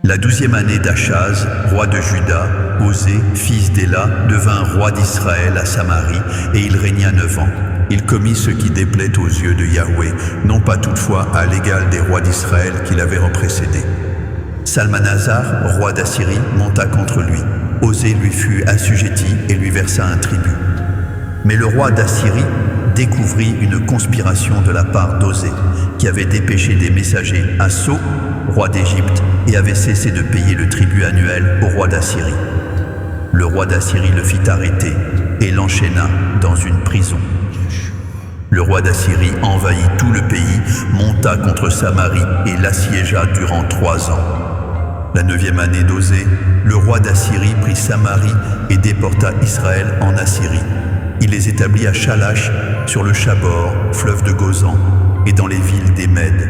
La 12e année d'Achaz, roi de Juda, Osée, fils d'Éla, devint roi d'Israël à Samarie, et il régna 9 ans. Il commit ce qui déplaît aux yeux de Yahweh, non pas toutefois à l'égal des rois d'Israël qui l'avaient précédé. Salmanasar, roi d'Assyrie, monta contre lui. Osée lui fut assujetti et lui versa un tribut. Mais le roi d'Assyrie découvrit une conspiration de la part d'Osée, qui avait dépêché des messagers à So, roi d'Égypte, et avait cessé de payer le tribut annuel au roi d'Assyrie. Le roi d'Assyrie le fit arrêter et l'enchaîna dans une prison. Le roi d'Assyrie envahit tout le pays, monta contre Samarie et l'assiégea durant 3 ans. La 9e année d'Osée, le roi d'Assyrie prit Samarie et déporta Israël en Assyrie. Il les établit à Shalash, sur le Chabor, fleuve de Gozan, et dans les villes des Mèdes.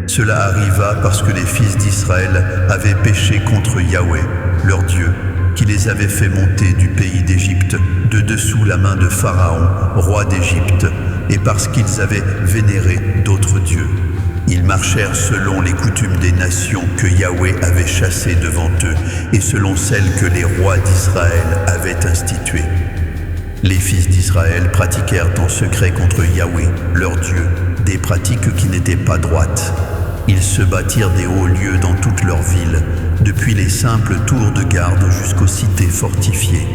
Cela arriva parce que les fils d'Israël avaient péché contre Yahweh, leur Dieu, qui les avait fait monter du pays d'Égypte, de dessous la main de Pharaon, roi d'Égypte, et parce qu'ils avaient vénéré d'autres dieux. Ils marchèrent selon les coutumes des nations que Yahweh avait chassées devant eux, et selon celles que les rois d'Israël avaient instituées. Les fils d'Israël pratiquèrent en secret contre Yahweh, leur Dieu, des pratiques qui n'étaient pas droites. Ils se bâtirent des hauts lieux dans toutes leurs villes, depuis les simples tours de garde jusqu'aux cités fortifiées.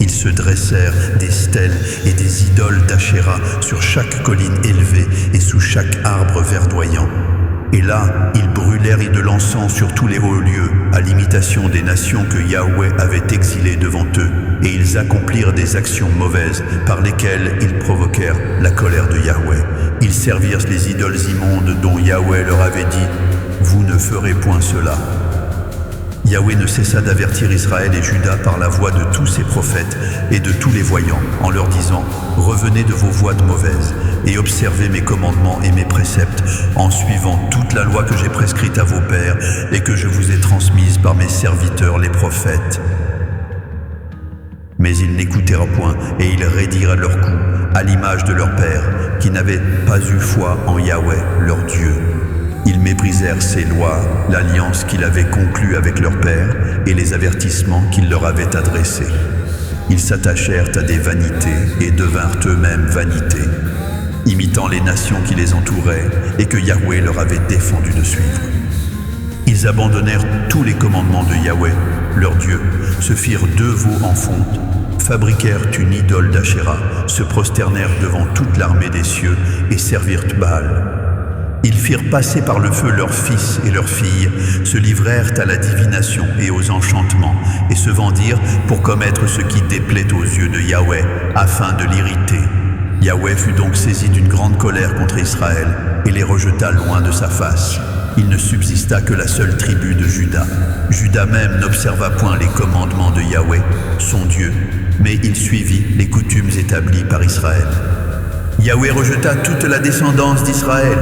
Ils se dressèrent des stèles et des idoles d'Achéra sur chaque colline élevée et sous chaque arbre verdoyant. Et là, ils brûlèrent de l'encens sur tous les hauts lieux, à l'imitation des nations que Yahweh avait exilées devant eux, et ils accomplirent des actions mauvaises par lesquelles ils provoquèrent la colère de Yahweh. Ils servirent les idoles immondes dont Yahweh leur avait dit « Vous ne ferez point cela ». Yahweh ne cessa d'avertir Israël et Juda par la voix de tous ses prophètes et de tous les voyants, en leur disant « Revenez de vos voies mauvaises et observez mes commandements et mes préceptes, en suivant toute la loi que j'ai prescrite à vos pères et que je vous ai transmise par mes serviteurs les prophètes. » Mais ils n'écoutèrent point et ils raidirent leur cou, à l'image de leur père, qui n'avaient pas eu foi en Yahweh, leur Dieu. Ils méprisèrent ses lois, l'alliance qu'il avait conclue avec leur père et les avertissements qu'il leur avait adressés. Ils s'attachèrent à des vanités et devinrent eux-mêmes vanités, imitant les nations qui les entouraient et que Yahweh leur avait défendu de suivre. Ils abandonnèrent tous les commandements de Yahweh, leur Dieu, se firent 2 veaux en fonte, fabriquèrent une idole d'Achéra, se prosternèrent devant toute l'armée des cieux et servirent Baal. Ils firent passer par le feu leurs fils et leurs filles, se livrèrent à la divination et aux enchantements, et se vendirent pour commettre ce qui déplaît aux yeux de Yahweh, afin de l'irriter. Yahweh fut donc saisi d'une grande colère contre Israël, et les rejeta loin de sa face. Il ne subsista que la seule tribu de Juda. Juda même n'observa point les commandements de Yahweh, son Dieu, mais il suivit les coutumes établies par Israël. Yahweh rejeta toute la descendance d'Israël.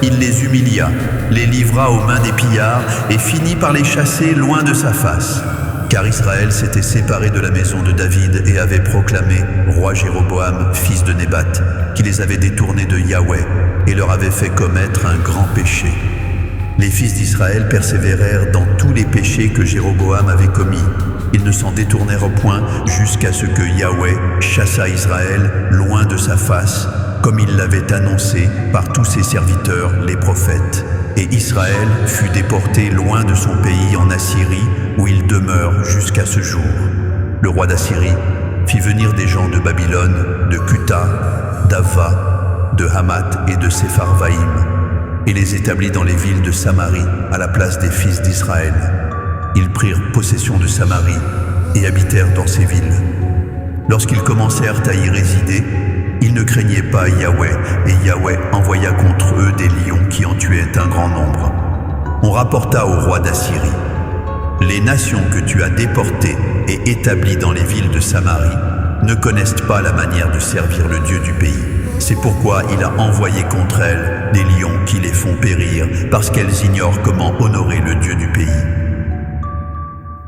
Il les humilia, les livra aux mains des pillards et finit par les chasser loin de sa face. Car Israël s'était séparé de la maison de David et avait proclamé roi Jéroboam, fils de Nébat, qui les avait détournés de Yahweh et leur avait fait commettre un grand péché. Les fils d'Israël persévérèrent dans tous les péchés que Jéroboam avait commis. Ils ne s'en détournèrent point jusqu'à ce que Yahweh chassa Israël loin de sa face, comme il l'avait annoncé par tous ses serviteurs, les prophètes. Et Israël fut déporté loin de son pays en Assyrie, où il demeure jusqu'à ce jour. Le roi d'Assyrie fit venir des gens de Babylone, de Cuta, d'Ava, de Hamath et de Sepharvaïm, et les établit dans les villes de Samarie, à la place des fils d'Israël. Ils prirent possession de Samarie et habitèrent dans ces villes. Lorsqu'ils commencèrent à y résider, ils ne craignaient pas Yahweh, et Yahweh envoya contre eux des lions qui en tuaient un grand nombre. On rapporta au roi d'Assyrie: « Les nations que tu as déportées et établies dans les villes de Samarie ne connaissent pas la manière de servir le Dieu du pays. C'est pourquoi il a envoyé contre elles des lions qui les font périr, parce qu'elles ignorent comment honorer le Dieu du pays. »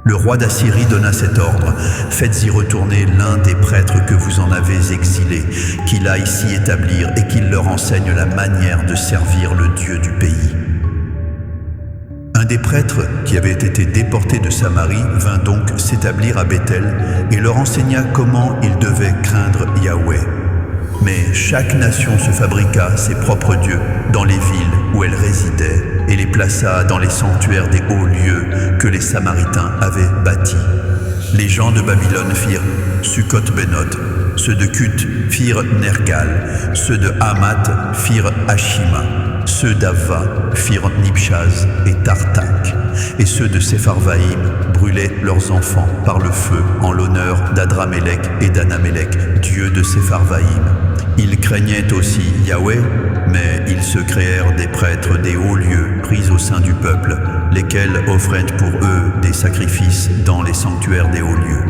Le roi d'Assyrie donna cet ordre: « Faites-y retourner l'un des prêtres que vous en avez exilés, qu'il aille s'y établir et qu'il leur enseigne la manière de servir le Dieu du pays. » Un des prêtres qui avait été déporté de Samarie vint donc s'établir à Béthel et leur enseigna comment ils devaient craindre Yahweh. Mais chaque nation se fabriqua ses propres dieux dans les villes où elle résidait et les plaça dans les sanctuaires des hauts lieux que les Samaritains avaient bâtis. Les gens de Babylone firent Sukkot-Benoth, ceux de Cuth firent Nergal, ceux de Hamath firent Ashima, ceux d'Avva firent Nibshaz et Tartak, et ceux de Sepharvaïm brûlaient leurs enfants par le feu en l'honneur d'Adramélec et d'Anamélec, dieux de Sepharvaïm. Ils craignaient aussi Yahweh, mais ils se créèrent des prêtres des hauts lieux pris au sein du peuple, lesquels offraient pour eux des sacrifices dans les sanctuaires des hauts lieux.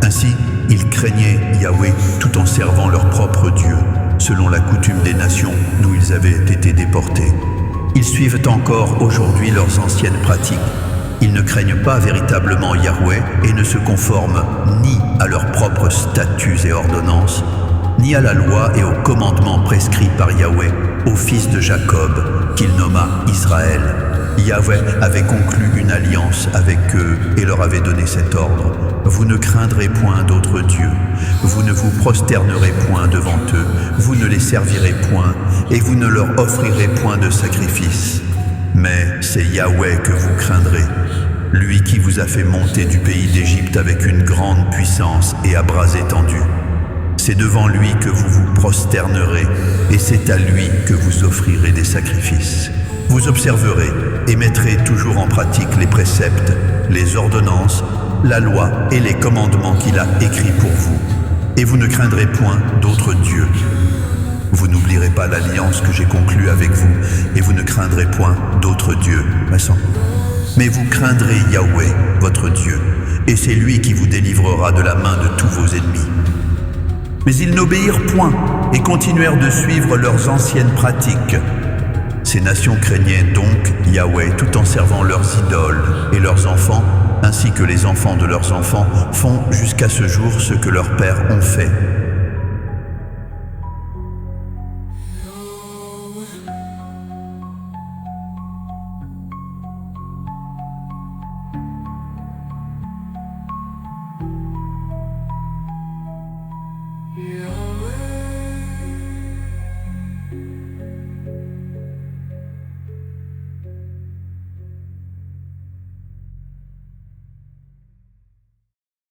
Ainsi, ils craignaient Yahweh tout en servant leur propre Dieu, selon la coutume des nations d'où ils avaient été déportés. Ils suivent encore aujourd'hui leurs anciennes pratiques. Ils ne craignent pas véritablement Yahweh et ne se conforment ni à leurs propres statuts et ordonnances, ni à la loi et aux commandements prescrits par Yahweh au fils de Jacob, qu'il nomma Israël. Yahweh avait conclu une alliance avec eux et leur avait donné cet ordre. Vous ne craindrez point d'autres dieux, vous ne vous prosternerez point devant eux, vous ne les servirez point, et vous ne leur offrirez point de sacrifice. Mais c'est Yahweh que vous craindrez, lui qui vous a fait monter du pays d'Égypte avec une grande puissance et à bras étendus. C'est devant lui que vous vous prosternerez, et c'est à lui que vous offrirez des sacrifices. Vous observerez et mettrez toujours en pratique les préceptes, les ordonnances, la loi et les commandements qu'il a écrits pour vous, et vous ne craindrez point d'autres dieux. Vous n'oublierez pas l'alliance que j'ai conclue avec vous, et vous ne craindrez point d'autres dieux. Mais vous craindrez Yahweh, votre Dieu, et c'est lui qui vous délivrera de la main de tous vos ennemis. Mais ils n'obéirent point et continuèrent de suivre leurs anciennes pratiques. Ces nations craignaient donc Yahweh tout en servant leurs idoles, et leurs enfants, ainsi que les enfants de leurs enfants, font jusqu'à ce jour ce que leurs pères ont fait. Yeah.